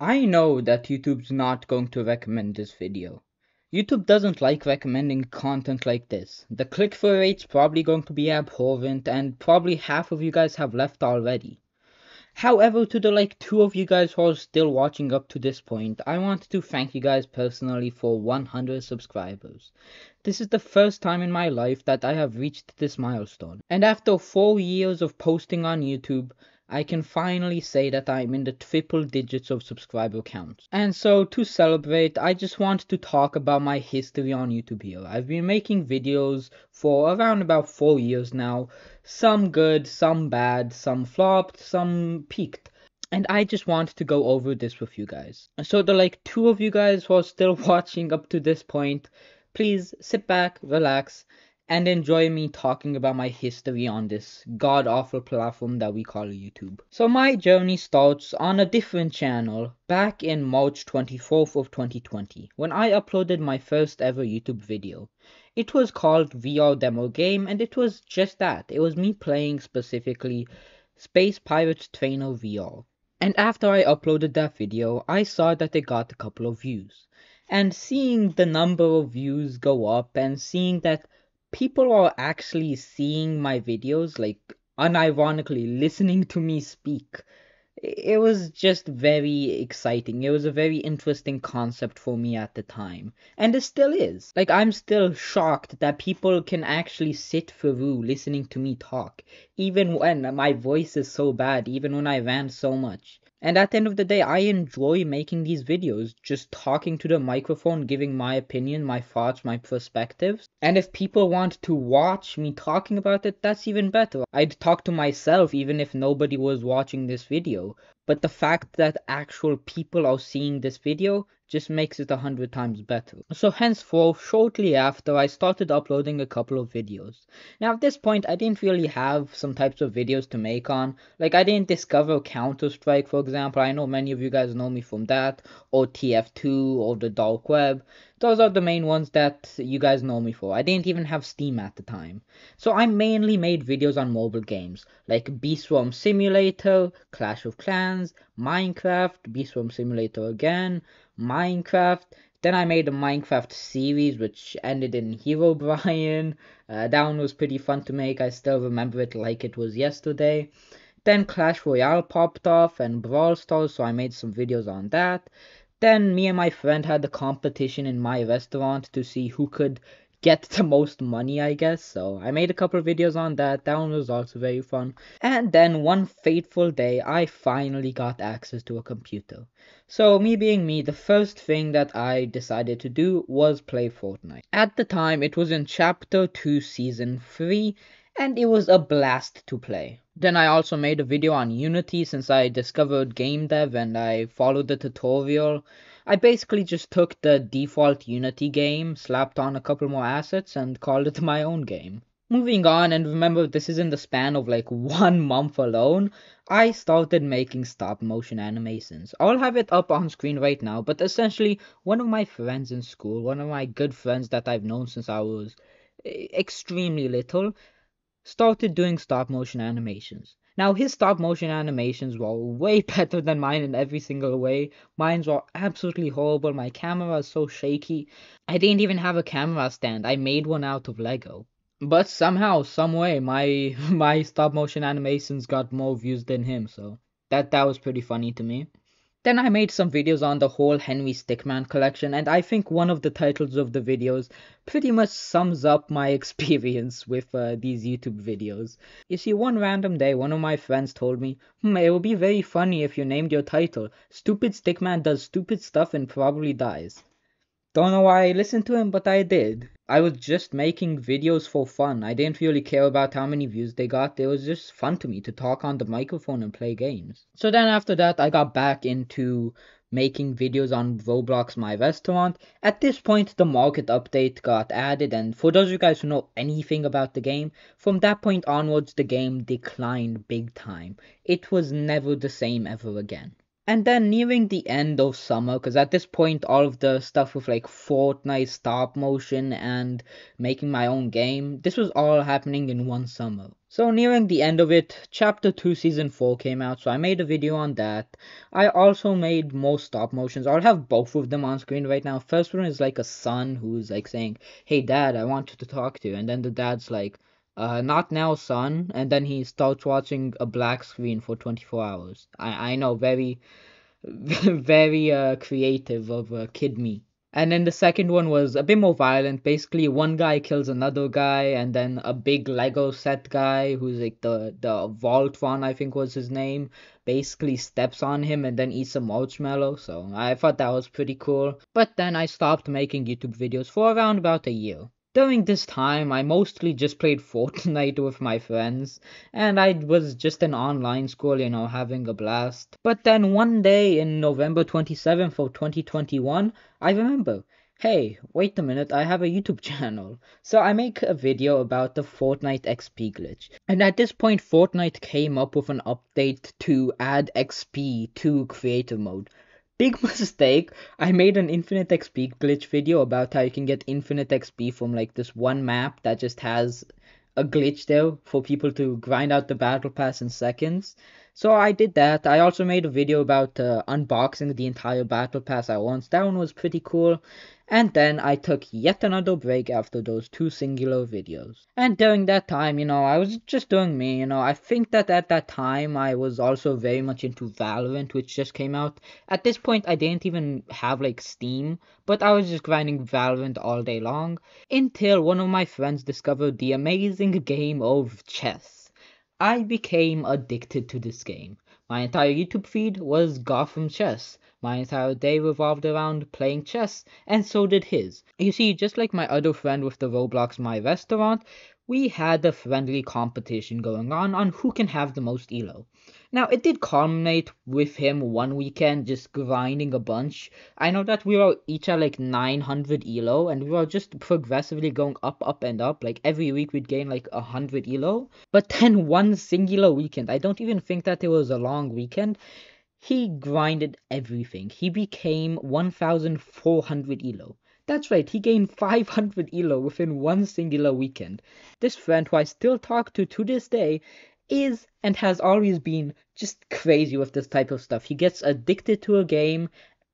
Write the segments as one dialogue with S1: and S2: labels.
S1: I know that YouTube's not going to recommend this video. YouTube doesn't like recommending content like this. The click-through rate's probably going to be abhorrent, and probably half of you guys have left already. However, to the two of you guys who are still watching up to this point, I want to thank you guys personally for 100 subscribers. This is the first time in my life that I have reached this milestone. And after 4 years of posting on YouTube, I can finally say that I'm in the triple digits of subscriber counts. And so to celebrate, I just want to talk about my history on YouTube here. I've been making videos for around about 4 years now. Some good, some bad, some flopped, some peaked. And I just want to go over this with you guys. So the two of you guys who are still watching up to this point, please sit back, relax, and enjoy me talking about my history on this god-awful platform that we call YouTube. So my journey starts on a different channel back in March 24th of 2020 when I uploaded my first ever YouTube video. It was called VR Demo Game, and it was just that. It was me playing specifically Space Pirates Trainer VR. And after I uploaded that video, I saw that it got a couple of views. And seeing the number of views go up and seeing that people are actually seeing my videos, unironically listening to me speak, it was just very exciting. It was a very interesting concept for me at the time. And it still is. I'm still shocked that people can actually sit through listening to me talk, even when my voice is so bad, even when I rant so much. And at the end of the day, I enjoy making these videos, just talking to the microphone, giving my opinion, my thoughts, my perspectives. And if people want to watch me talking about it, that's even better. I'd talk to myself even if nobody was watching this video. But the fact that actual people are seeing this video just makes it 100 times better. So henceforth, shortly after, I started uploading a couple of videos. Now at this point, I didn't really have some types of videos to make on. I didn't discover Counter-Strike, for example. I know many of you guys know me from that, or TF2, or the dark web. Those are the main ones that you guys know me for. I didn't even have Steam at the time. So I mainly made videos on mobile games, like Beast Swarm Simulator, Clash of Clans, Minecraft, Beast Swarm Simulator again, Minecraft. Then I made a Minecraft series which ended in Herobrine. That one was pretty fun to make. I still remember it like it was yesterday. Then Clash Royale popped off and Brawl Stars, so I made some videos on that. Then me and my friend had a competition in my restaurant to see who could get the most money, I guess. So I made a couple of videos on that. That one was also very fun. And then one fateful day, I finally got access to a computer. So me being me, the first thing that I decided to do was play Fortnite. At the time, it was in Chapter 2, Season 3, and it was a blast to play. Then I also made a video on Unity since I discovered game dev and I followed the tutorial. I basically just took the default Unity game, slapped on a couple more assets, and called it my own game. Moving on, and remember this is in the span of 1 month alone, I started making stop motion animations. I'll have it up on screen right now, but essentially one of my friends in school, one of my good friends that I've known since I was extremely little, started doing stop motion animations. Now, his stop motion animations were way better than mine in every single way. Mine were absolutely horrible. My camera is so shaky. I didn't even have a camera stand. I made one out of Lego. But somehow, some way, my my stop motion animations got more views than him, so that was pretty funny to me. Then I made some videos on the whole Henry Stickman collection, and I think one of the titles of the videos pretty much sums up my experience with these YouTube videos. You see, one random day, one of my friends told me, it would be very funny if you named your title, Stupid Stickman Does Stupid Stuff and Probably Dies. Don't know why I listened to him, but I did. I was just making videos for fun. I didn't really care about how many views they got. It was just fun to me to talk on the microphone and play games. So then after that, I got back into making videos on Roblox My Restaurant. At this point, the market update got added, and for those of you guys who know anything about the game, from that point onwards, the game declined big time. It was never the same ever again. And then nearing the end of summer, because at this point all of the stuff with like Fortnite stop motion and making my own game, this was all happening in one summer. So nearing the end of it, Chapter 2 Season 4 came out, so I made a video on that. I also made more stop motions. I'll have both of them on screen right now. First one is like a son who's like saying, "Hey dad, I want to talk to you," and then the dad's like, not now, son. And then he starts watching a black screen for 24 hours. I know, very very creative of Kid Me. And then the second one was a bit more violent. Basically, one guy kills another guy, and then a big Lego set guy who's like the Vault one, I think was his name, basically steps on him and then eats a marshmallow. So I thought that was pretty cool. But then I stopped making YouTube videos for around about a year. During this time, I mostly just played Fortnite with my friends, and I was just in online school, having a blast. But then one day in November 27th of 2021, I remember, hey, wait a minute, I have a YouTube channel. So I make a video about the Fortnite XP glitch. And at this point, Fortnite came up with an update to add XP to creative mode. Big mistake. I made an infinite XP glitch video about how you can get infinite XP from like this one map that just has a glitch there for people to grind out the battle pass in seconds. So I did that. I also made a video about unboxing the entire battle pass at once. That one was pretty cool. And then I took yet another break after those two singular videos. And during that time, I was just doing me. I think that at that time I was also very much into Valorant, which just came out. At this point, I didn't even have like Steam, but I was just grinding Valorant all day long until one of my friends discovered the amazing game of chess. I became addicted to this game. My entire YouTube feed was Gotham Chess. My entire day revolved around playing chess, and so did his. You see, just like my other friend with the Roblox My Restaurant, we had a friendly competition going on who can have the most elo. Now, it did culminate with him one weekend just grinding a bunch. I know that we were each at like 900 elo, and we were just progressively going up, up, and up. Like every week we'd gain like 100 elo. But then one singular weekend, I don't even think that it was a long weekend, he grinded everything. He became 1400 elo. That's right, he gained 500 elo within one singular weekend. This friend, who I still talk to this day, is and has always been just crazy with this type of stuff. He gets addicted to a game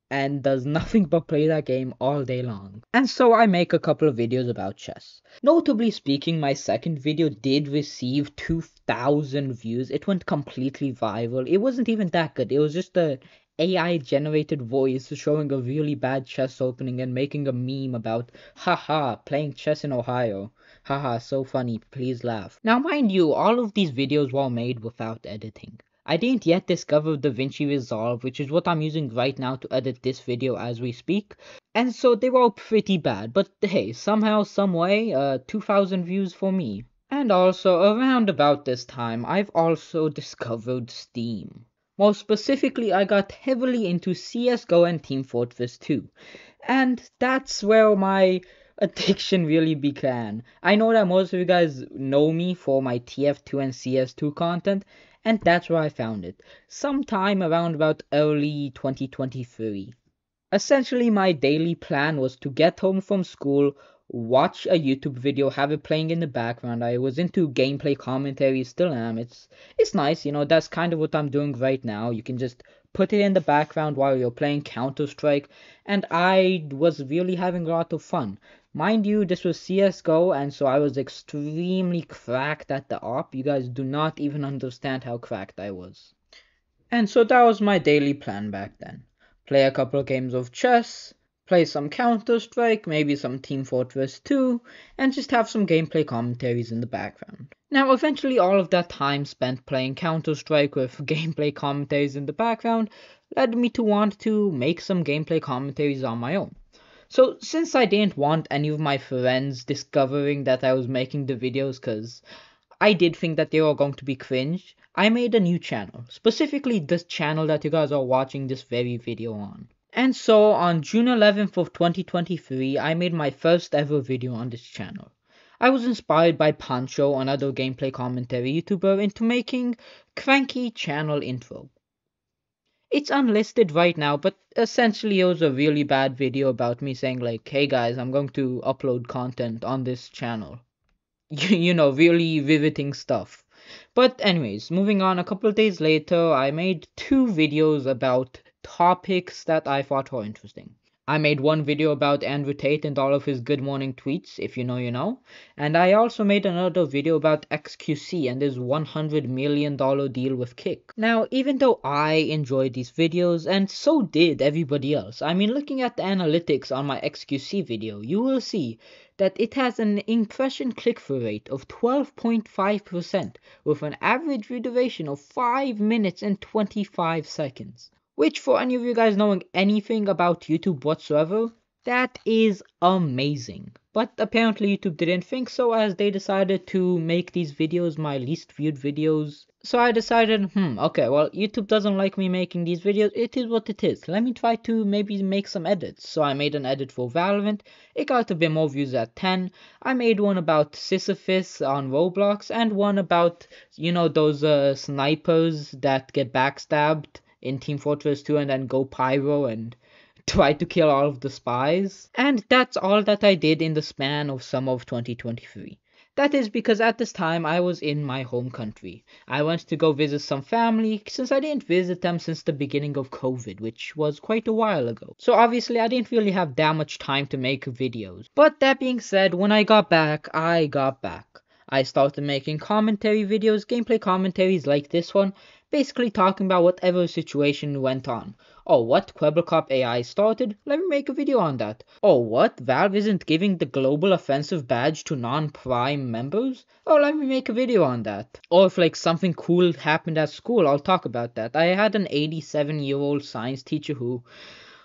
S1: and does nothing but play that game all day long. And so I make a couple of videos about chess. Notably speaking, my second video did receive 2,000 views. It went completely viral. It wasn't even that good. It was just a AI generated voice showing a really bad chess opening and making a meme about, haha, playing chess in Ohio. Haha, so funny, please laugh. Now mind you, all of these videos were made without editing. I didn't yet discover DaVinci Resolve, which is what I'm using right now to edit this video as we speak. And so they were all pretty bad, but hey, somehow, someway, 2,000 views for me. And also, around about this time, I've also discovered Steam. More specifically, I got heavily into CSGO and Team Fortress 2. And that's where my addiction really began. I know that most of you guys know me for my TF2 and CS2 content, and that's where I found it. Sometime around about early 2023. Essentially, my daily plan was to get home from school, watch a YouTube video, have it playing in the background. I was into gameplay commentary, still am. It's nice, that's kind of what I'm doing right now. You can just put it in the background while you're playing Counter-Strike, and I was really having a lot of fun. Mind you, this was CSGO, and so I was extremely cracked at the op. You guys do not even understand how cracked I was. And so that was my daily plan back then. Play a couple of games of chess, play some Counter-Strike, maybe some Team Fortress 2, and just have some gameplay commentaries in the background. Now, eventually all of that time spent playing Counter-Strike with gameplay commentaries in the background led me to want to make some gameplay commentaries on my own. So since I didn't want any of my friends discovering that I was making the videos, because I did think that they were going to be cringe, I made a new channel, specifically this channel that you guys are watching this very video on. And so on June 11th of 2023, I made my first ever video on this channel. I was inspired by Pancho, another gameplay commentary YouTuber, into making cranky channel intro. It's unlisted right now, but essentially it was a really bad video about me saying like, hey guys, I'm going to upload content on this channel. Really riveting stuff. But anyways, moving on, a couple of days later, I made two videos about topics that I thought were interesting. I made one video about Andrew Tate and all of his good morning tweets, if you know, you know. And I also made another video about XQC and his $100 million deal with Kick. Now, even though I enjoyed these videos, and so did everybody else, I mean, looking at the analytics on my XQC video, you will see that it has an impression click-through rate of 12.5% with an average view duration of 5 minutes and 25 seconds. Which, for any of you guys knowing anything about YouTube whatsoever, that is amazing. But apparently YouTube didn't think so, as they decided to make these videos my least viewed videos. So I decided, okay, well, YouTube doesn't like me making these videos, it is what it is. Let me try to maybe make some edits. So I made an edit for Valorant, it got a bit more views at 10. I made one about Sisyphus on Roblox, and one about, those snipers that get backstabbed in Team Fortress 2 and then go pyro and try to kill all of the spies. And that's all that I did in the span of summer of 2023. That is because at this time I was in my home country. I went to go visit some family since I didn't visit them since the beginning of COVID, which was quite a while ago. So obviously I didn't really have that much time to make videos. But that being said, when I got back, I got back. I started making commentary videos, gameplay commentaries like this one, basically talking about whatever situation went on. Oh, what? Kwebbelkop AI started? Let me make a video on that. Oh, what? Valve isn't giving the Global Offensive badge to non-Prime members? Oh, let me make a video on that. Or if like something cool happened at school, I'll talk about that. I had an 87-year-old science teacher who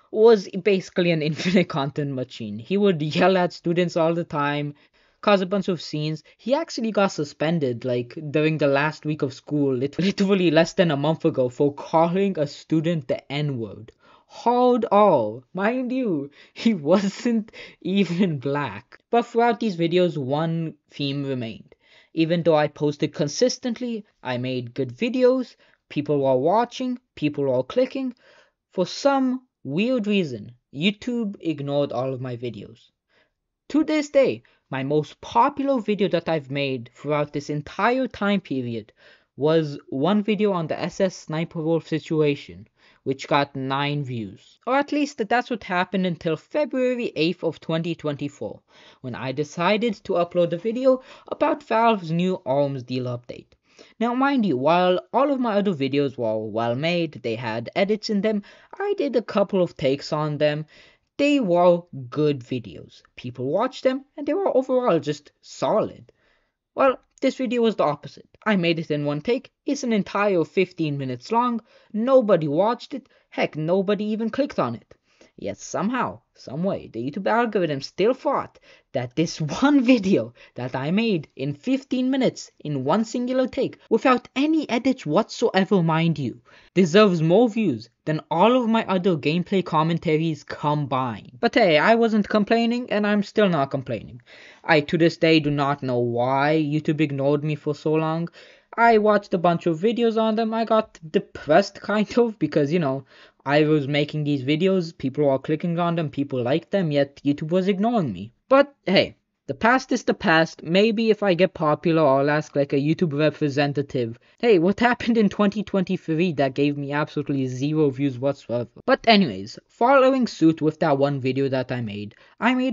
S1: was basically an infinite content machine. He would yell at students all the time, cause a bunch of scenes. He actually got suspended like during the last week of school, literally less than a month ago, for calling a student the N-word. Hold all, mind you, he wasn't even black. But throughout these videos, one theme remained. Even though I posted consistently, I made good videos, people were watching, people were clicking. For some weird reason, YouTube ignored all of my videos. To this day, my most popular video that I've made throughout this entire time period was one video on the SS Sniper Wolf situation, which got 9 views. Or at least that's what happened until February 8th of 2024, when I decided to upload a video about Valve's new ARMS deal update. Now mind you, while all of my other videos were well made, they had edits in them, I did a couple of takes on them. They were good videos. People watched them and they were overall just solid. Well, this video was the opposite. I made it in one take. It's an entire 15 minutes long. Nobody watched it. Heck, nobody even clicked on it. Yet somehow, someway, the YouTube algorithm still thought that this one video that I made in 15 minutes in one singular take, without any edits whatsoever, mind you, deserves more views than all of my other gameplay commentaries combined. But hey, I wasn't complaining, and I'm still not complaining. I to this day do not know why YouTube ignored me for so long. I watched a bunch of videos on them. I got depressed kind of because, I was making these videos, people were clicking on them, people liked them, yet YouTube was ignoring me. But hey, the past is the past. Maybe if I get popular, I'll ask like a YouTube representative, hey, what happened in 2023 that gave me absolutely 0 views whatsoever? But anyways, following suit with that one video that I made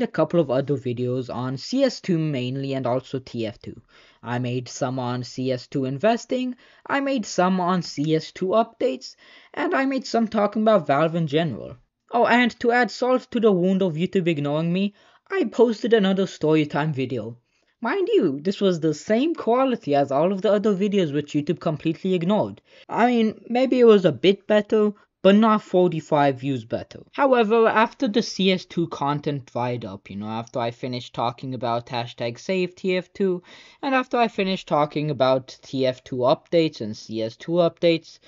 S1: a couple of other videos on CS2 mainly and also TF2. I made some on CS2 investing, I made some on CS2 updates, and I made some talking about Valve in general. Oh, and to add salt to the wound of YouTube ignoring me, I posted another storytime video. Mind you, this was the same quality as all of the other videos which YouTube completely ignored. I mean, maybe it was a bit better, but not 45 views better. However, after the CS2 content dried up, after I finished talking about hashtag save TF2, and after I finished talking about TF2 updates and CS2 updates,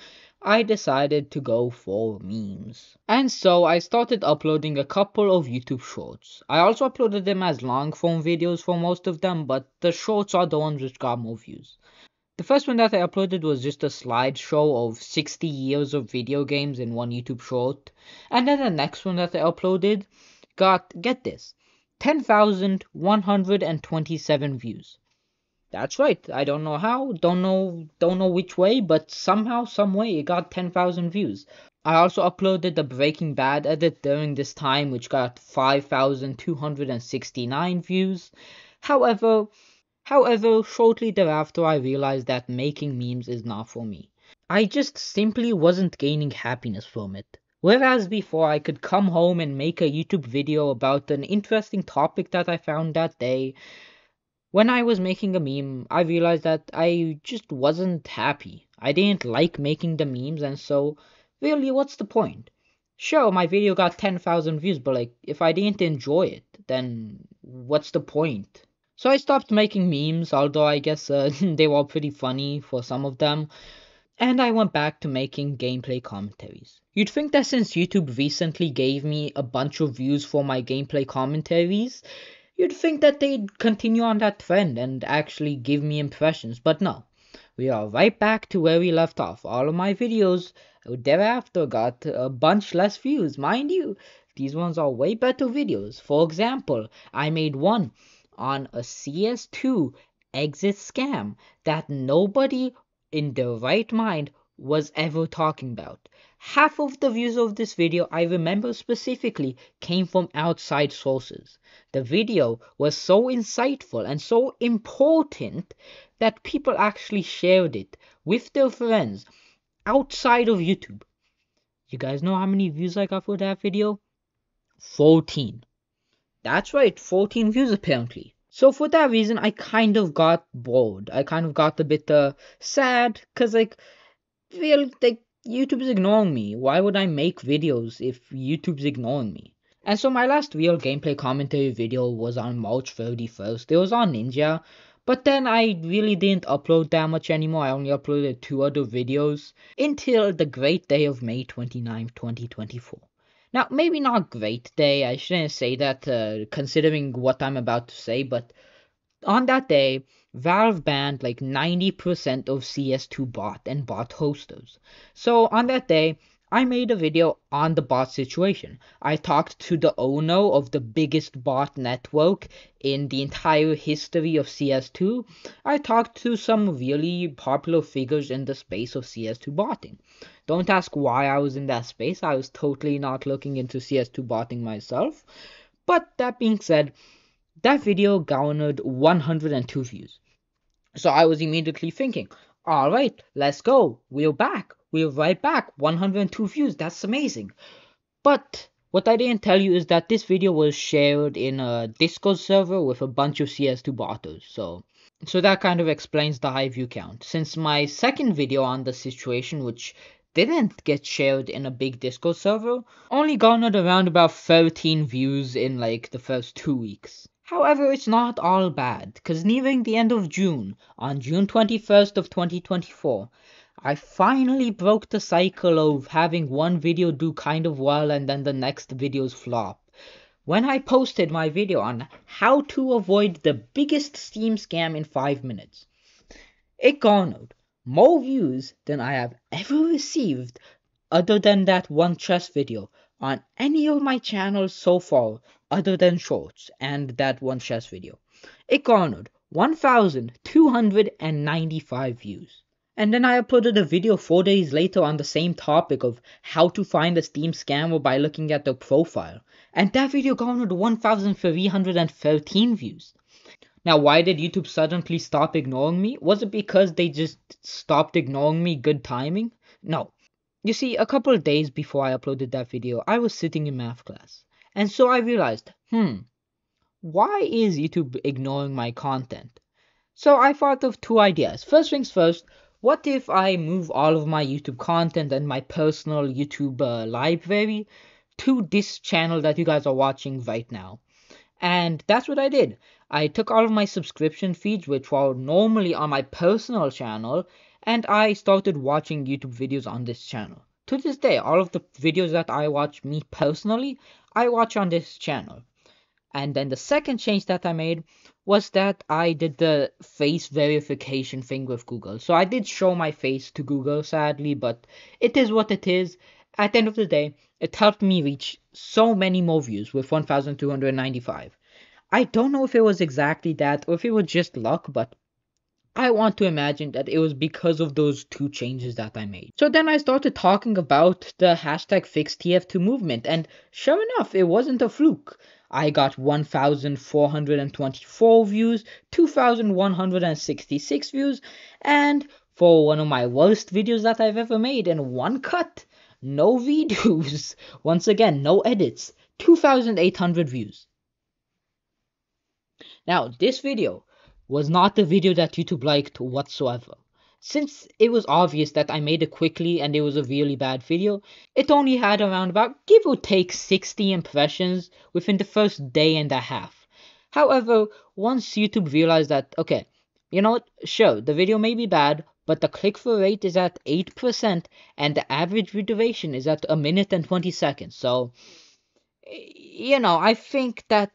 S1: I decided to go for memes. And so I started uploading a couple of YouTube shorts. I also uploaded them as long form videos for most of them, but the shorts are the ones which got more views. The first one that I uploaded was just a slideshow of 60 years of video games in one YouTube short. And then the next one that I uploaded got, get this, 10,127 views. That's right. I don't know how, don't know which way, but somehow, some way it got 10,000 views. I also uploaded the Breaking Bad edit during this time, which got 5,269 views. However, shortly thereafter, I realized that making memes is not for me. I just simply wasn't gaining happiness from it. Whereas before I could come home and make a YouTube video about an interesting topic that I found that day, when I was making a meme, I realized that I just wasn't happy. I didn't like making the memes, and so, really, what's the point? Sure, my video got 10,000 views, but like, if I didn't enjoy it, then what's the point? So I stopped making memes, although I guess they were pretty funny for some of them, and I went back to making gameplay commentaries. You'd think that since YouTube recently gave me a bunch of views for my gameplay commentaries, you'd think that they'd continue on that trend and actually give me impressions, but no. We are right back to where we left off. All of my videos thereafter got a bunch less views, mind you. These ones are way better videos. For example, I made one on a CS2 exit scam that nobody in their right mind was ever talking about. Half of the views of this video I remember specifically came from outside sources. The video was so insightful and so important that people actually shared it with their friends outside of YouTube. You guys know how many views I got for that video? 14. That's right, 14 views apparently. So for that reason, I kind of got bored. I kind of got a bit sad, cause like, YouTube is ignoring me. Why would I make videos if YouTube's ignoring me? And so my last real gameplay commentary video was on March 31st. It was on Ninja, but then I really didn't upload that much anymore. I only uploaded 2 other videos until the great day of May 29th, 2024. Now, maybe not great day, I shouldn't say that considering what I'm about to say, but on that day, Valve banned like 90% of CS2 bot and bot hosters. So on that day, I made a video on the bot situation. I talked to the owner of the biggest bot network in the entire history of CS2. I talked to some really popular figures in the space of CS2 botting. Don't ask why I was in that space. I was totally not looking into CS2 botting myself. But that being said, that video garnered 102 views. So I was immediately thinking, alright, let's go. We're back. We're right back. 102 views. That's amazing. But what I didn't tell you is that this video was shared in a Discord server with a bunch of CS2 botters. So that kind of explains the high view count. Since my second video on the situation, which didn't get shared in a big Discord server, only garnered around about 13 views in like the first 2 weeks. However, it's not all bad, cause nearing the end of June, on June 21st of 2024, I finally broke the cycle of having one video do kind of well and then the next videos flop. When I posted my video on how to avoid the biggest Steam scam in 5 minutes. It garnered more views than I have ever received other than that one chess video on any of my channels so far other than shorts and that one chess video. It garnered 1,295 views. And then I uploaded a video 4 days later on the same topic of how to find a Steam scammer by looking at their profile. And that video garnered 1,313 views. Now, why did YouTube suddenly stop ignoring me? Was it because they just stopped ignoring me? Good timing? No. You see, a couple of days before I uploaded that video, I was sitting in math class. And so I realized, why is YouTube ignoring my content? So I thought of 2 ideas. First things first, what if I move all of my YouTube content and my personal YouTube library to this channel that you guys are watching right now? And that's what I did. I took all of my subscription feeds, which were normally on my personal channel, and I started watching YouTube videos on this channel. To this day, all of the videos that I watch me personally, I watch on this channel. And then the second change that I made was that I did the face verification thing with Google. So I did show my face to Google, sadly, but it is what it is. At the end of the day, it helped me reach so many more views with 1,295. I don't know if it was exactly that or if it was just luck, but I want to imagine that it was because of those two changes that I made. So then I started talking about the hashtag FixTF2 movement, and sure enough, it wasn't a fluke. I got 1,424 views, 2,166 views, and for one of my worst videos that I've ever made in one cut, no videos, once again, no edits, 2,800 views. Now, this video was not the video that YouTube liked whatsoever. Since it was obvious that I made it quickly and it was a really bad video, it only had around about give or take 60 impressions within the first day and a half. However, once YouTube realized that, okay, you know what, sure, the video may be bad, but the click-through rate is at 8% and the average view duration is at 1 minute and 20 seconds. So I think that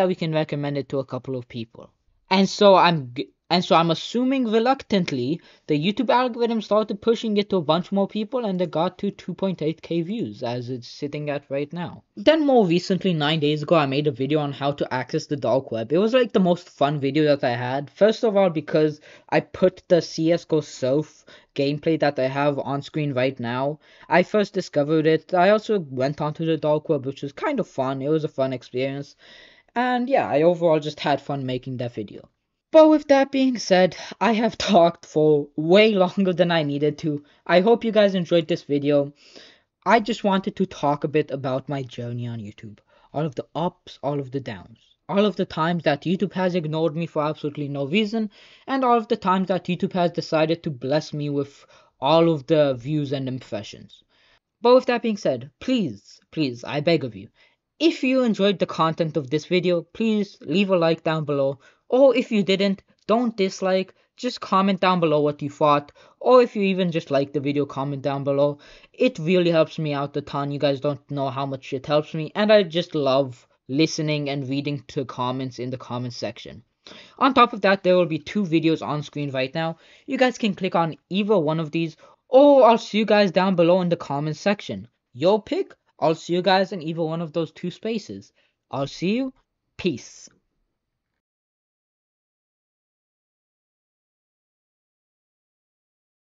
S1: we can recommend it to a couple of people. And so I'm assuming reluctantly the YouTube algorithm started pushing it to a bunch more people and it got to 2.8k views as it's sitting at right now. Then more recently, 9 days ago, I made a video on how to access the dark web. It was like the most fun video that I had. First of all, because I put the CSGO surf gameplay that I have on screen right now. I first discovered it. I also went onto the dark web, which was kind of fun. It was a fun experience. And yeah, I overall just had fun making that video. But with that being said, I have talked for way longer than I needed to. I hope you guys enjoyed this video. I just wanted to talk a bit about my journey on YouTube. All of the ups, all of the downs. All of the times that YouTube has ignored me for absolutely no reason, and all of the times that YouTube has decided to bless me with all of the views and impressions. But with that being said, please, I beg of you, if you enjoyed the content of this video, please leave a like down below. Or if you didn't, don't dislike, just comment down below what you thought. Or if you even just like the video, comment down below. It really helps me out a ton. You guys don't know how much it helps me. And I just love listening and reading to comments in the comment section. On top of that, there will be two videos on screen right now. You guys can click on either one of these, or I'll see you guys down below in the comments section. Your pick, I'll see you guys in either one of those two spaces. I'll see you. Peace.